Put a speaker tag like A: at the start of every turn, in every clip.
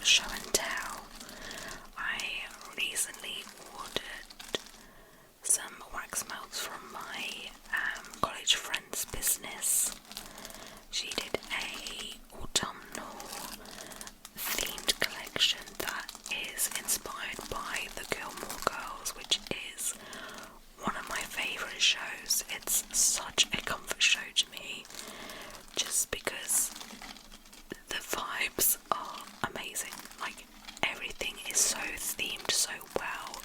A: show and tell. I recently ordered some wax melts from my college friend's business. She did a autumnal themed collection that is inspired by the Gilmore Girls, which is one of my favourite shows. It's such a comfort show to me, just because the vibes are amazing. Like, everything is so themed so well,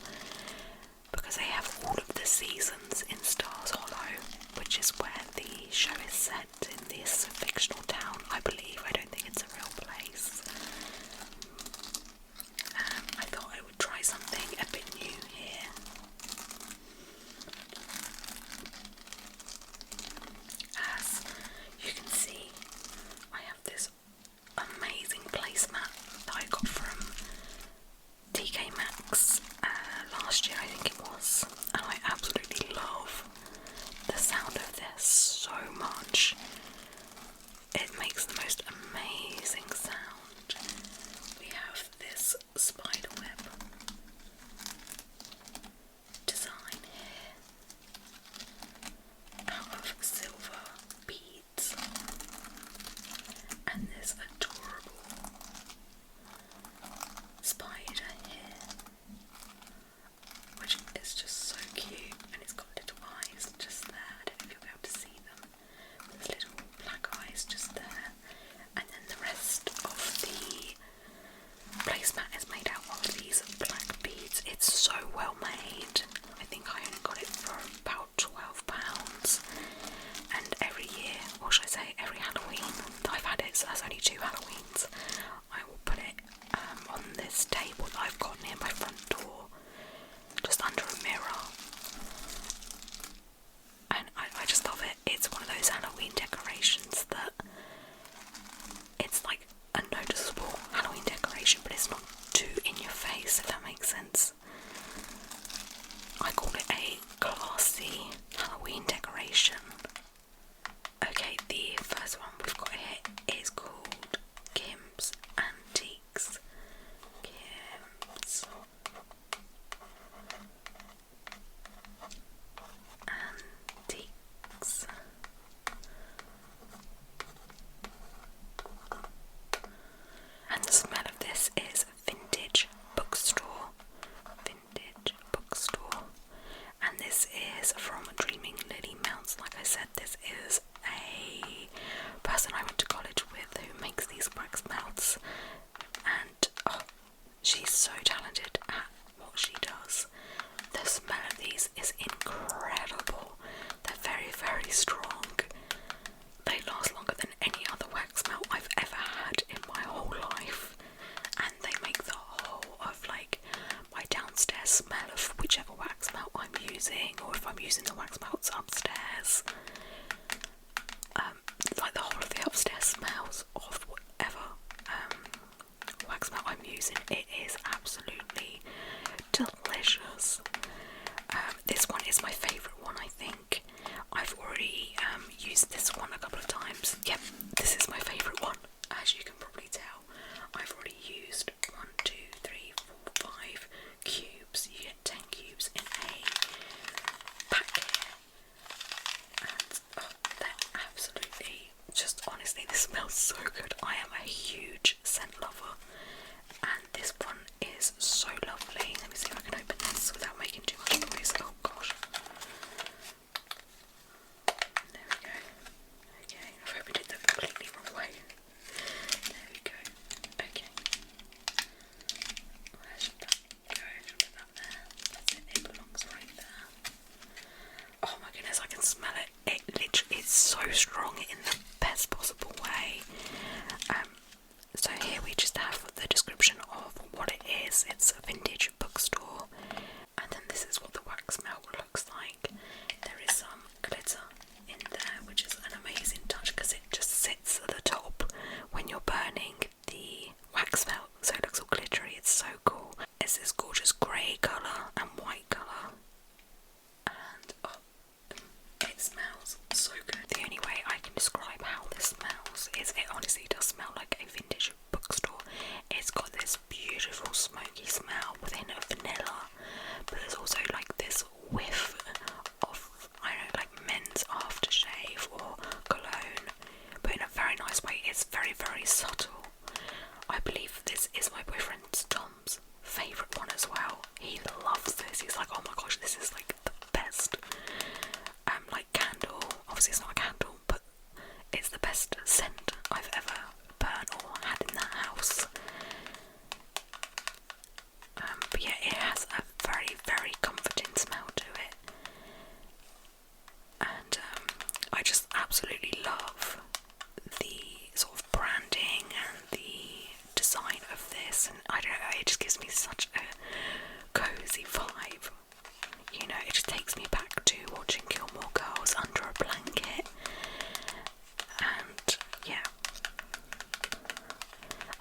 A: because they have all of the seasons in Stars Hollow, which is where the show is set, in this fictional town, I believe. I don't think it's a real place. I thought I would try something a bit new here. As you can see, I have this amazing placemat that I got from TK Maxx last year, I think it was, and I absolutely love the sound of this so much. It makes the most amazing sound. We have this spider web design here out of silver beads, and this adorable spider here, which is just so cute, and it's got little eyes just there. I don't know if you'll be able to see them. There's little black eyes just there, and then the rest of the placemat is made out of these black beads. It's so well made. I think I only got it for about £12, and every year, or should I say every Halloween that I've had it, so that's only 2 Halloweens, I will put it on this table that I've got near my front door, just under a mirror, and I just love it. It's one of those Halloween decorations that it's like a noticeable Halloween decoration, but it's not too in your face, if that makes sense. I call it a classy Halloween decoration. Okay, the first one we've got here is called Kim's Antiques. Kim's Antiques. And the smell of this is vintage bookstore. Vintage bookstore. And this is from Dreaming Lily Mounts. Like I said, this is a person I went to college with who makes these wax melts, and she's so talented at what she does. The smell of these is incredible. They're very, very strong. They last longer than any other wax melt I've ever had in my whole life, and they make the whole of like my downstairs smell of whichever wax melt I'm using, or if I'm using the wax melts upstairs, like the whole of the upstairs smells of whatever wax melt I'm using. It is absolutely delicious. This one is my favourite one, I think. I've already used this one a couple of times. Yep, this is my favourite one. As you can probably tell, I've already used 1, 2, 3, 4, 5 cubes. You get 10 cubes in a pack here. And they're absolutely, just honestly, this smells so good. I am a huge scent lover, and this one is so lovely. Let me see if I can open this without making too much noise. Oh gosh. There we go. Okay, I've opened it the completely wrong way.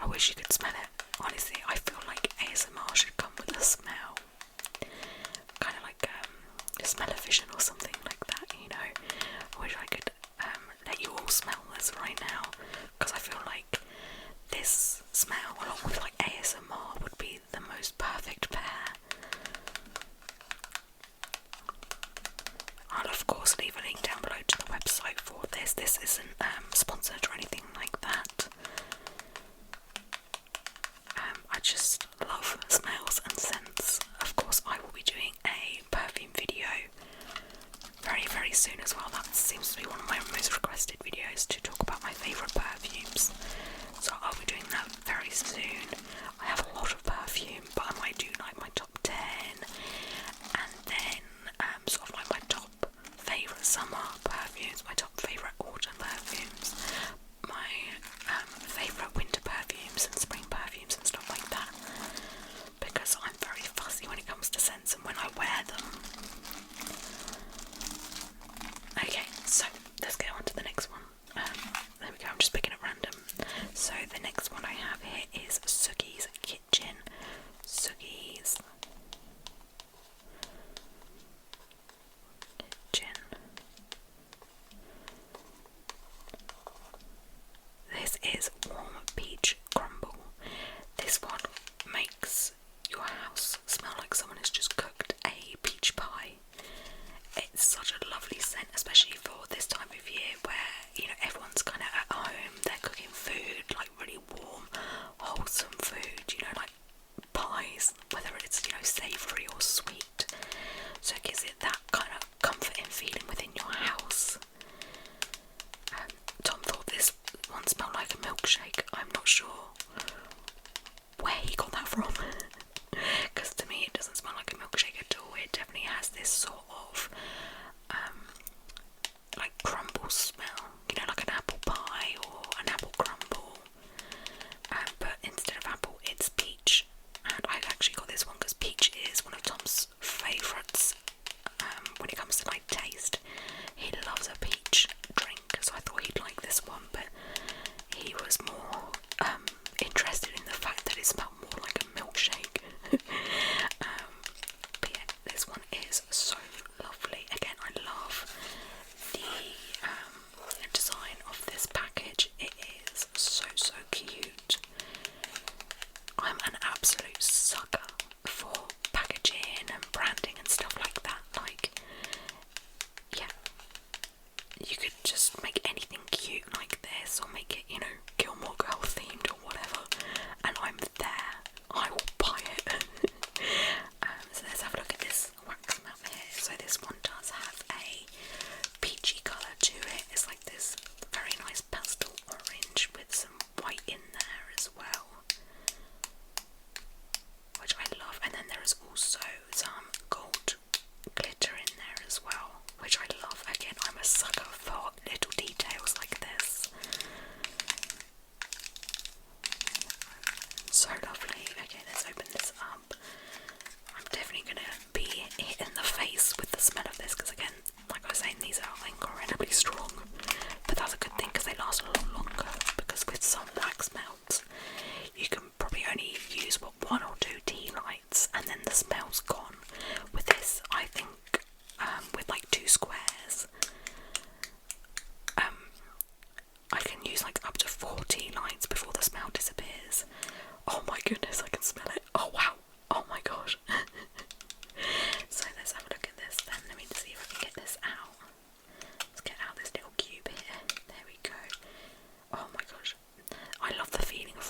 A: I wish you could smell it. Honestly, I feel like ASMR should come with a smell. Kind of like smell-o-vision or something like that, you know. I wish I could let you all smell this right now, because I feel like this smell along with like ASMR would be the most perfect pair. I'll of course leave a link down below to the website for this. This isn't sponsored or anything like that. I just love smells and scents. Of course I will be doing a perfume video very soon as well. That seems to be one of my most requested videos, to talk about my favourite perfumes. So I'll be doing that very soon. I have a lot of perfume, but I might do like my top 10, and then sort of like my top favourite summer perfumes, my top favourite autumn perfumes, my favourite winter perfumes and spring perfumes and stuff like that, because I'm very fussy when it comes to scents and when I wear them. Okay, so let's get on to the next one. There we go, I'm just picking at random. So the next one I have here is Suki's Kitchen. Suki's Kitchen. This is warm peach crumble. This one makes your house smell like someone has just cooked a peach pie. It's such a lovely scent, especially for this time of year where, you know, everyone's kind of at home, they're cooking food, like really warm, wholesome food, you know, like pies, whether it's, you know, savoury or sweet. So it gives it that kind of comforting feeling within your house. Tom thought this one smelled like a milkshake. I'm not sure where he got that from, because to me it doesn't smell like a milkshake at all. It definitely has this sort of like crumble smell, you know, like an apple pie or an apple crumble, but instead of apple it's peach. And I actually got this one because peach is one of Tom's favourites when it comes to like taste. He loves a peach drink, so I thought he'd like this one, but he was more interested in the fact that it smelled more like a milkshake. But yeah, this one is so lovely. Again, I love the design of this package. It is so cute. I'm an absolute sucker for packaging and branding and stuff like that. Like, yeah, you could just make anything cute like this, or make it, you know, Gilmore Girl themed or whatever, and I'm there. I will buy it. So let's have a look at this wax map here. So this one does have a peachy colour to it. It's like this very nice pastel orange with some white in there as well, which I love. And then there is also some gold glitter in there as well, which I love. Again, I'm a sucker for little details like this. So lovely. Okay, let's open this up. I'm definitely going to be hit in the face with the smell of this, because again, like I was saying, these are incredibly strong, but that's a good thing because they last a lot longer, because with some wax melts you can probably only use one or two tea lights and then the smell's gone. With this, I think with like 2 squares I can use like up to 4 tea lights before the smell disappears. Oh my goodness, I can smell it. Oh wow, oh my gosh. So let's have a look at this then. Let me see if I can get this out. Let's get out this little cube here. There we go. Oh my gosh, I love the feeling of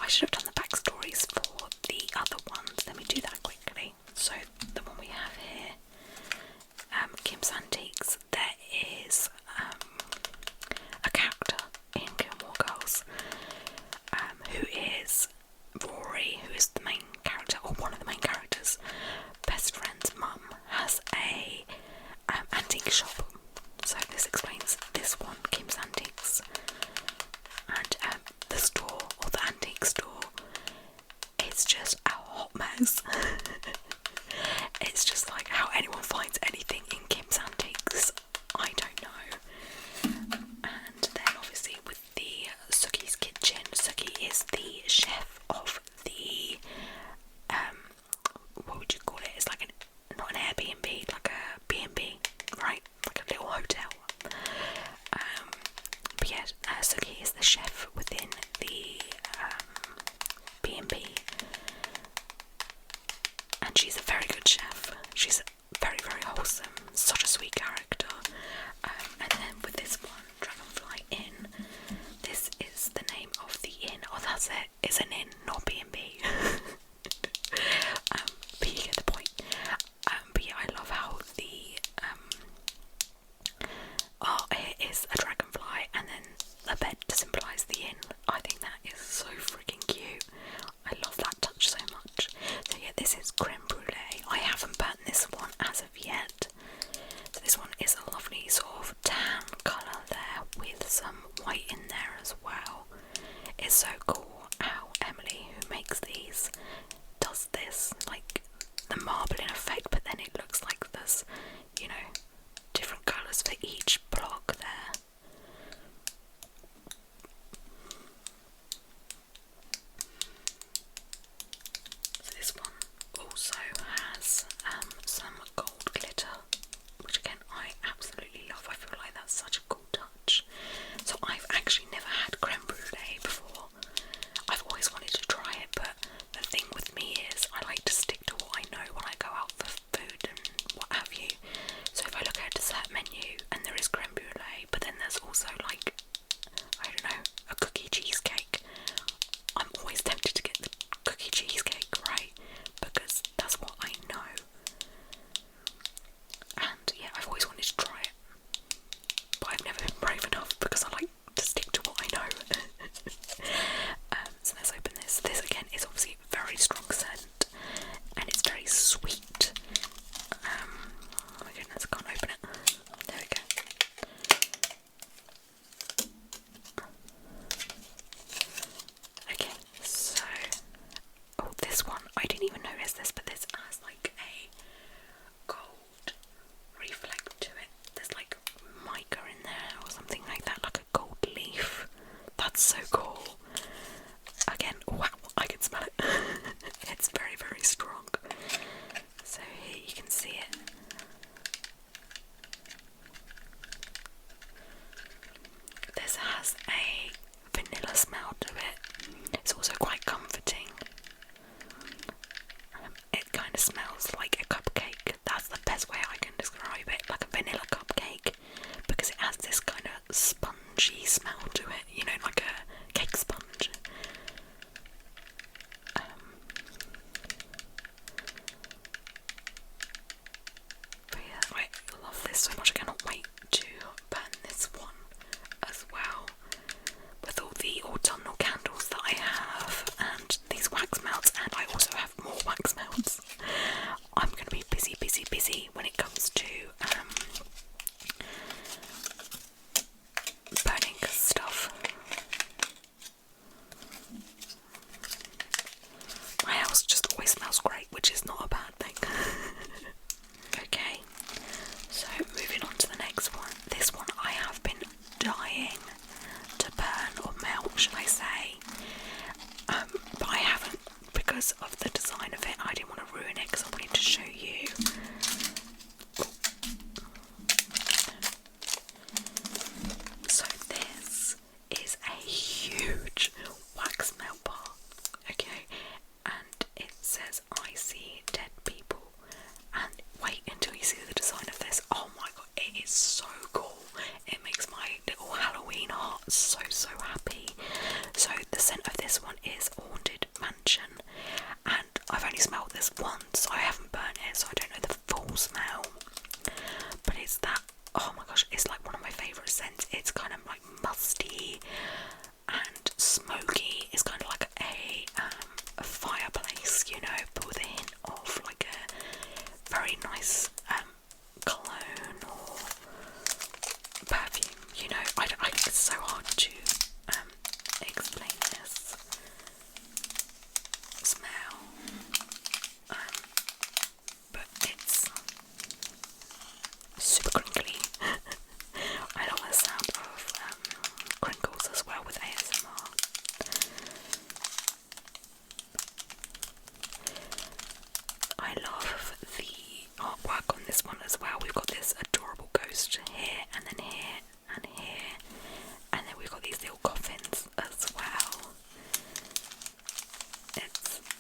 A: I should have done the backstories for the other ones. Let me do that quickly. So the one we have here, Kim's Antiques, there is a character in Gilmore Girls who is Rory, who is the main character, or one of the main characters' best friend's mum has a antique shop. So this explains this one, Kim's Antiques. And the store, or the antique store, it's just a hot mess. It's just like how anyone finds anything in Kim's Antiques, I don't know. And then obviously with the Suki's kitchen, Suki is the chef of the what would you call it? It's like not an Airbnb, like a B&B, right? Like a little hotel. But yeah, Suki is the chef within the B&B, and she's a very good chef. She's very, very wholesome, such a sweet character. And then with this one, Dragonfly Inn, this is the name of the inn. Oh, that's it. It's an inn, not B&B. But you get the point. But yeah, I love how the here is a dragonfly and then a bed to symbolise the inn. I think that is so freaking cute. I love that touch so much. So yeah, this is creme brulee. I haven't burnt this one as of yet. So this one is a lovely sort of tan colour there with some white in there as well. It's so cool how Emily, who makes these, does this, like the marbling effect, but then it looks like there's, you know, different colours for each block there. So this one also has some gold glitter, which again I absolutely love. I feel like that's such a cool touch. So I've actually never had creme brulee before. I've always wanted to try it, but the thing with me is I like to stick to what I know when I go out for food and what have you. So if I look at a dessert menu and there is creme brulee, but then there's also like, I don't know, a cookie cheesecake, I'm always tempted to get the cookie cheesecake, right? Because that's what I know. And yeah, I've always wanted to try it, but I've never been brave enough because I like to stick to what I know. So let's open this. This again is obviously a very strong scent and it's very sweet. Oh my goodness, I can't open it. There we go. Okay, so this one, I didn't even notice this, but this has like a gold reflect to it. There's like mica in there or something like that, like a gold leaf. That's so cool. Again, wow, I can smell it. It's very, very strong. So here you can see it. This has a vanilla smell to it. It's also quite comforting. It kind of smells like a cupcake. That's the best way I can describe it, like a vanilla cupcake, because it has this kind of spongy smell to it, you know, like a cake sponge. But yeah, I love this so much. I cannot wait to burn this one as well, with all the autumnal candles that I have and these wax melts, and I also have more wax melts. I'm going to be busy, busy, busy when it comes to burning stuff. My house just always smells great, which is not a bad thing. Okay, so moving on to the next one. This one I have been dying to burn or melt, should I say. But I haven't because of the design of it. I didn't want to ruin it because I wanted to show you. So this is a huge wax melt bar, okay, and it says I see dead people, and wait until you see the design of this. Oh my god, it is so cool. It makes my little Halloween heart so happy. So the scent of this one is all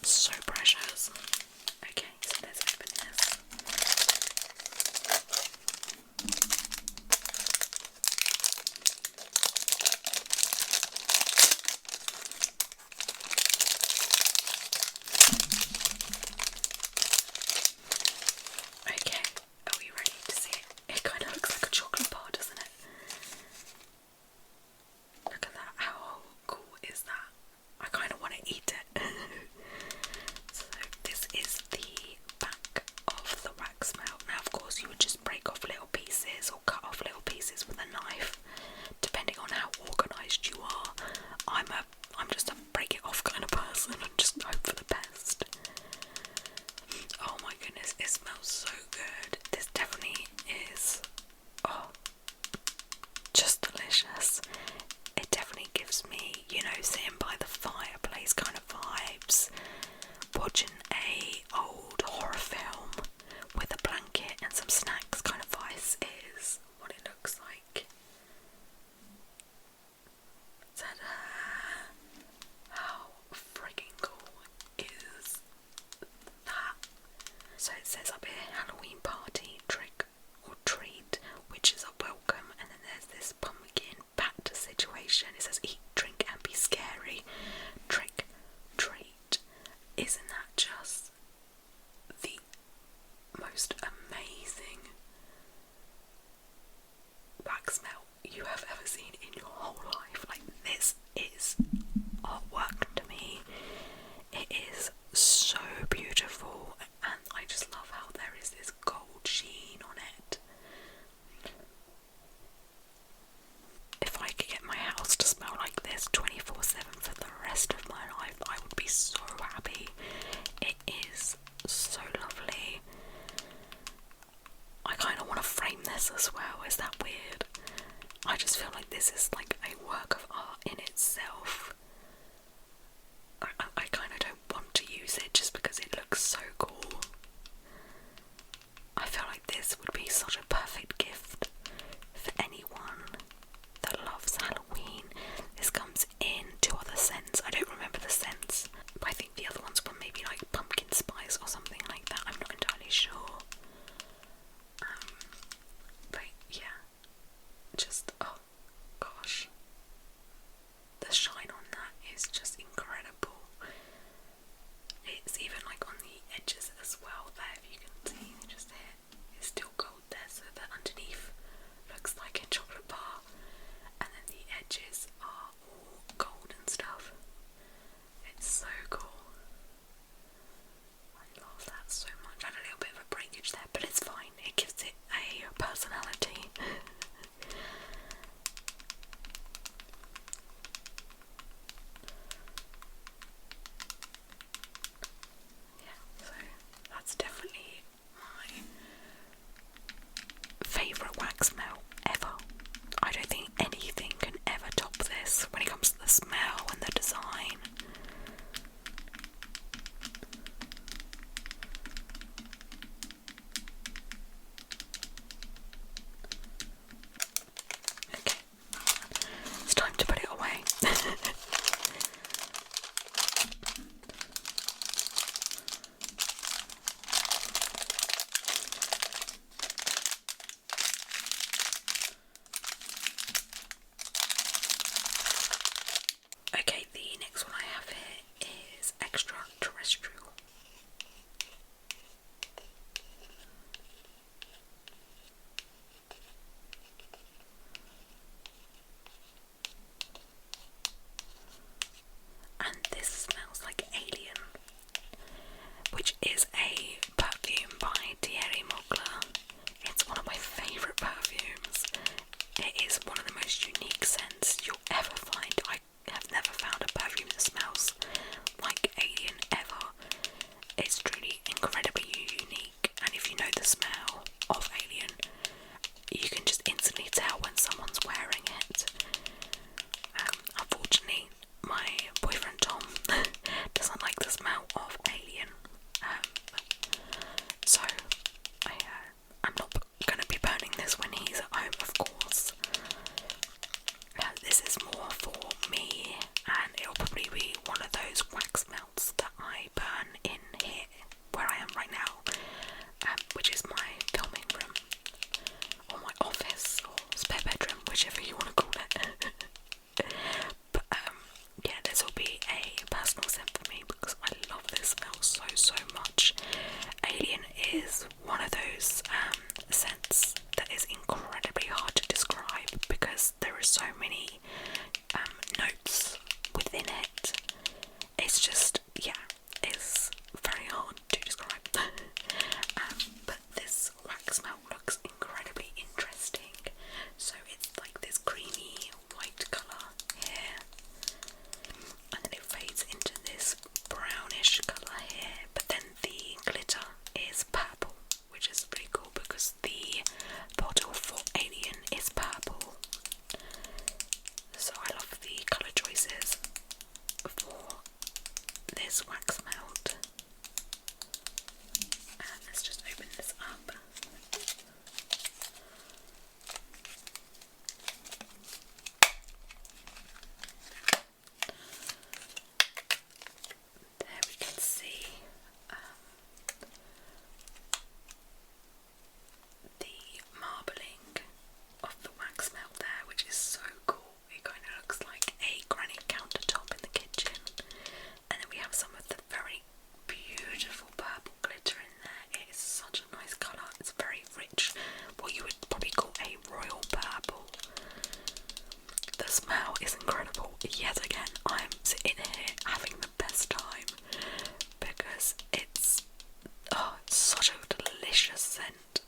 A: So precious. Okay, so let's open this. Okay, are we ready to see it? It kind of looks like a chocolate bar, doesn't it? Look at that, how cool is that? I kind of want to eat it. So this is the back of the wax melt. Now of course you would just break off little pieces or cut off little pieces with a knife, depending on how organised you are. I'm just a break it off kind of person and just hope for the best. Oh my goodness, it smells so good. This definitely is, oh, just delicious. It definitely gives me, you know, sitting by the fireplace kind of vibes, watching a old horror film with a blanket and some snacks kind of vibes is what it looks like. Ta-da! How freaking cool is that? So it says up here, Halloween party, trick or treat, witches are welcome, and then there's this pumpkin pat situation. It says eat, drink and be scary, trick, treat. Isn't that just the most amazing wax melt you have ever seen in your whole life? Like, this is artwork to me. It is so beautiful, and I just love how there is this gold sheen on it. If I could get my house to smell like this 24/7 for the rest of my life, I would be so happy. It is so lovely. I kind of want to frame this as well. Is that weird? I just feel like this is like a work of art in itself. I kind of don't want to use it this wax melt. And let's just open this up. There we can see the marbling of the wax melt there, which is so cool. It kind of looks like a granite countertop in the kitchen. And then we have some of the very beautiful purple glitter in there. It is such a nice colour. It's very rich, what you would probably call a royal purple. The smell is incredible. Yet again, I'm sitting here having the best time because it's such a delicious scent.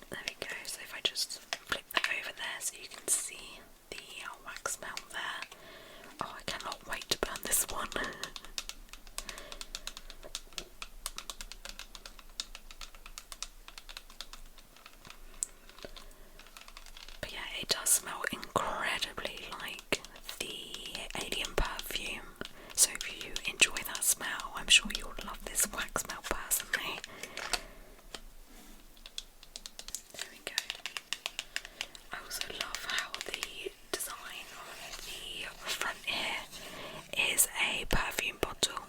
A: There we go. So if I just flip that over there so you can see the wax melt there. Oh, I cannot wait to burn this one. But yeah, it does smell incredibly like the Alien perfume. So if you enjoy that smell, I'm sure you'll love this wax melt personally. There we go. I also love how the design on the front here is a perfume bottle,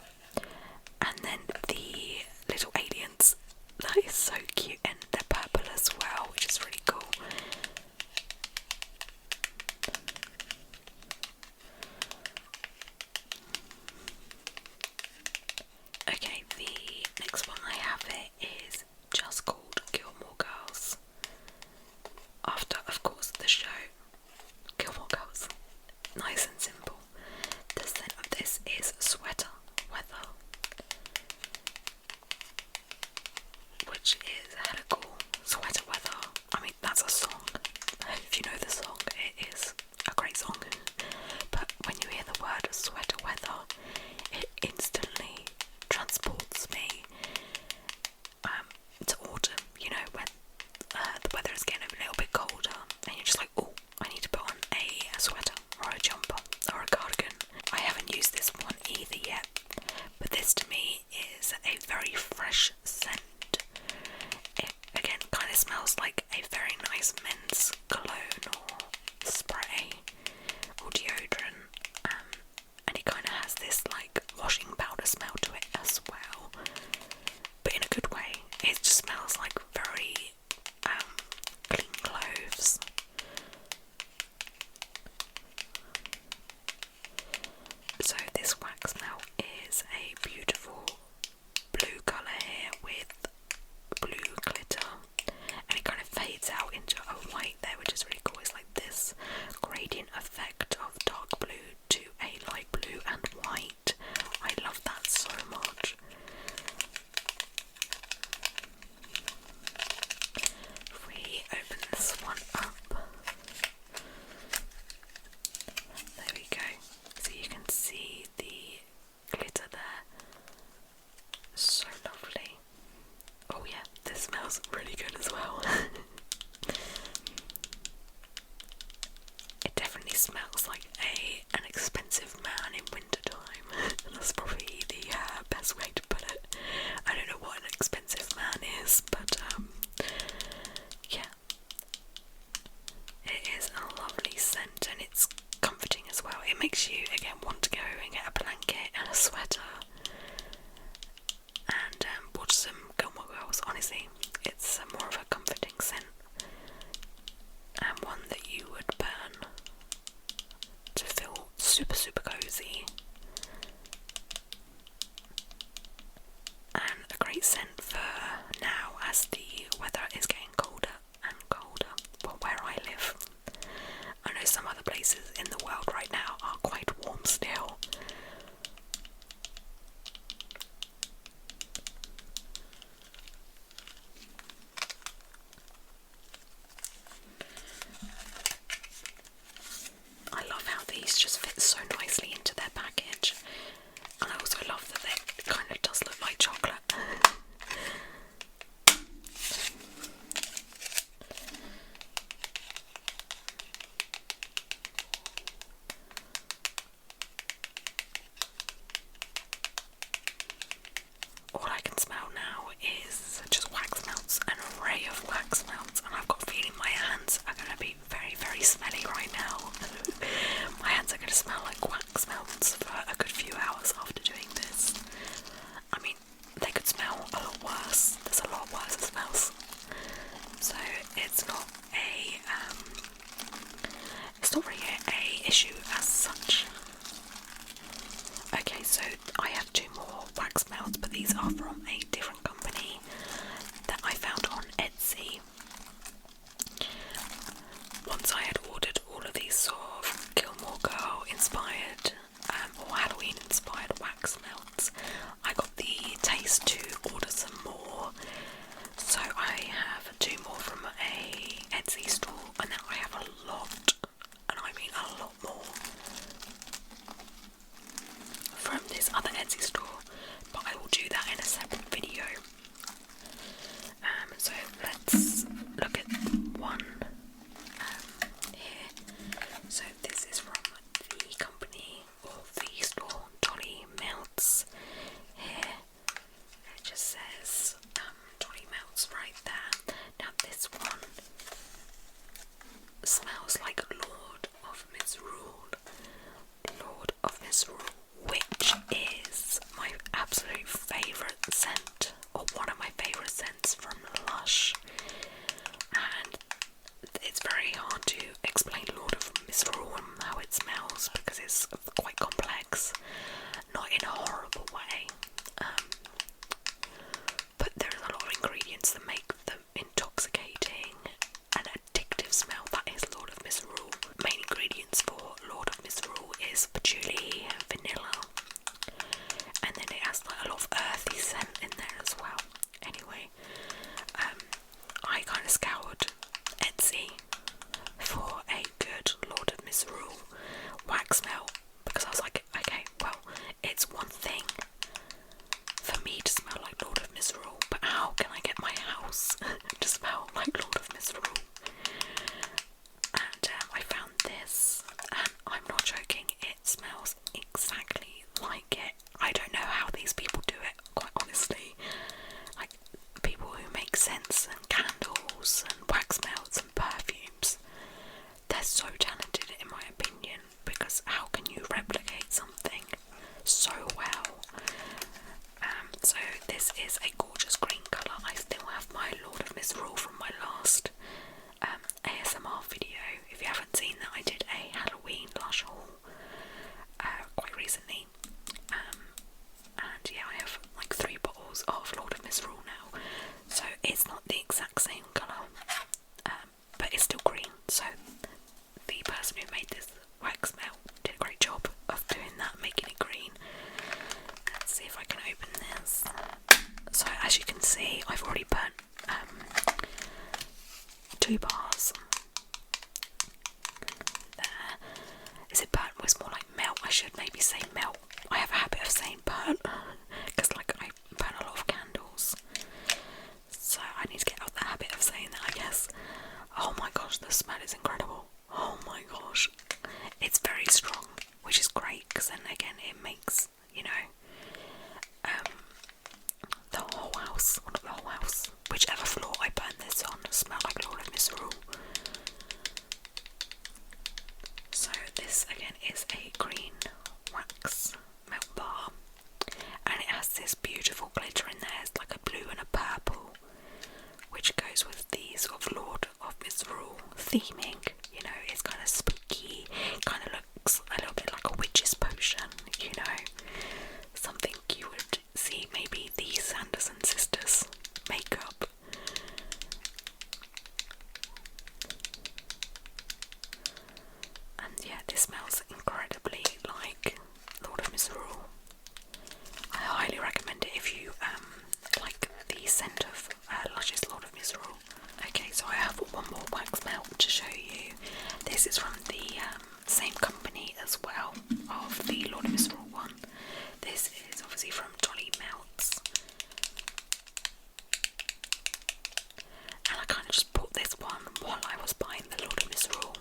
A: and then the little aliens, that is so cute, and they're purple as well, which is really cool. Okay, the next one I have here is just called Gilmore Girls. After, of course, the show Gilmore Girls. Nice and simple. The scent of this is Sweater Weather, which is hella cool. Sweater Weather. I mean, that's a song. If you know the song, it is a great song. But when you hear the word Sweater Weather, it instantly transports me to autumn, you know, when the weather is getting a little bit colder and you're just like, oh, I need to put on a sweater or a jumper or a cardigan. I haven't used this one either smells after doing this. I mean, they could smell a lot worse. There's a lot worse smells. So it's not really a issue as such. Okay, so I have 2 more wax melts, but these are from a different company that I found on Etsy. Once I had ordered all of these sort of Gilmore Girl inspired or Halloween inspired wax melts, I got the taste to order some more. So I have 2 more from a Etsy store, and now I have a lot, and I mean a lot more, from this other Etsy store, but I will do that in a separate video. So let's look at one here. So this is from the company or the store Dolly Melts. Here it just says Dolly Melts right there. Now this one smells like Lord of Misrule. Lord of Misrule, which is my absolute favourite scent, or one of my favourite scents from Lush. And it's very hard to explain Lord of Misrule and how it smells because it's quite complex, not in a horrible way. But there's a lot of ingredients that make them intoxicating and addictive smell. That is Lord of Misrule. Main ingredients for Lord of Misrule is patchouli, vanilla, and then it has like a lot of earthy scent in there as well. Anyway, I kind of scoured Etsy for a good Lord of Misrule wax melt because I was like, okay, well, it's one thing for me to smell like Lord of Misrule, but how can I get my house to smell like Lord of Misrule? And I found this, and I'm not joking, it smells exactly like it. I don't know how these people do it, quite honestly. Like, people who make scents and candles and wax melts and perfumes, they're so talented in my opinion, because how can you replicate something so well? So this is a gorgeous green colour. I still have my Lord of Misrule from my last ASMR video. If you haven't seen that, I did a Halloween Lush haul quite recently. And yeah, I have like 3 bottles of Lord of Misrule now. So it's not the exact same colour, but it's still green. So the person who made this wax melt did a great job of doing that, making it green. Let's see if I can open this. So as you can see, I've already burnt 2 bars. There. Is it burnt? Well, it's more like melt. I should maybe say melt. I have a habit of saying burnt because like I burn a lot of candles. So I need to get out of the habit of saying that, I guess. Oh my gosh, the smell is incredible. Oh my gosh. It's very strong, which is great because then again it makes, you know, the whole house, or not the whole house, whichever floor I burn this on, smell like Lord of Misrule. So this again is a green wax melt bar, and it has this beautiful glitter in there. It's like a blue and a purple, which goes with the sort of Lord of Misrule theming. You know, it's kind of spooky, kind of looks a little bit like a witch's potion, you know, something you would see maybe the Sanderson sisters make up. And yeah, this smells incredibly like Lord of Misrule. I highly recommend it if you like the scent of Lush's Lord of Misrule. Okay, so I have one more wax melt to show you. This is from the same company as well of the Lord of Misrule one. This is obviously from Dolly Melts. And I kind of just bought this one while I was buying the Lord of Misrule.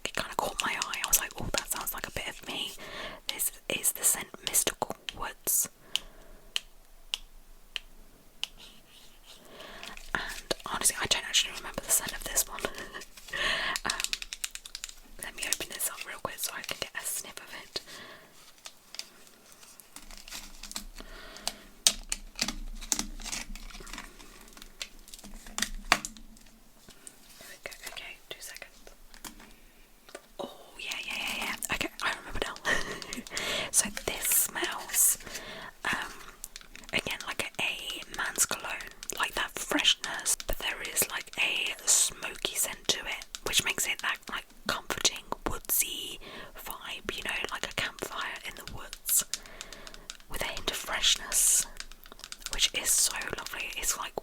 A: It kind of caught my eye. I was like, oh, that sounds like a bit of me. This is the scent Mystical Woods. And honestly, I don't actually remember the scent of this one. Let me open this up real quick so I can get a sniff of it. So this smells, again, like a man's cologne, like that freshness, but there is like a smoky scent to it, which makes it that like comforting, woodsy vibe, you know, like a campfire in the woods, with a hint of freshness, which is so lovely. It's like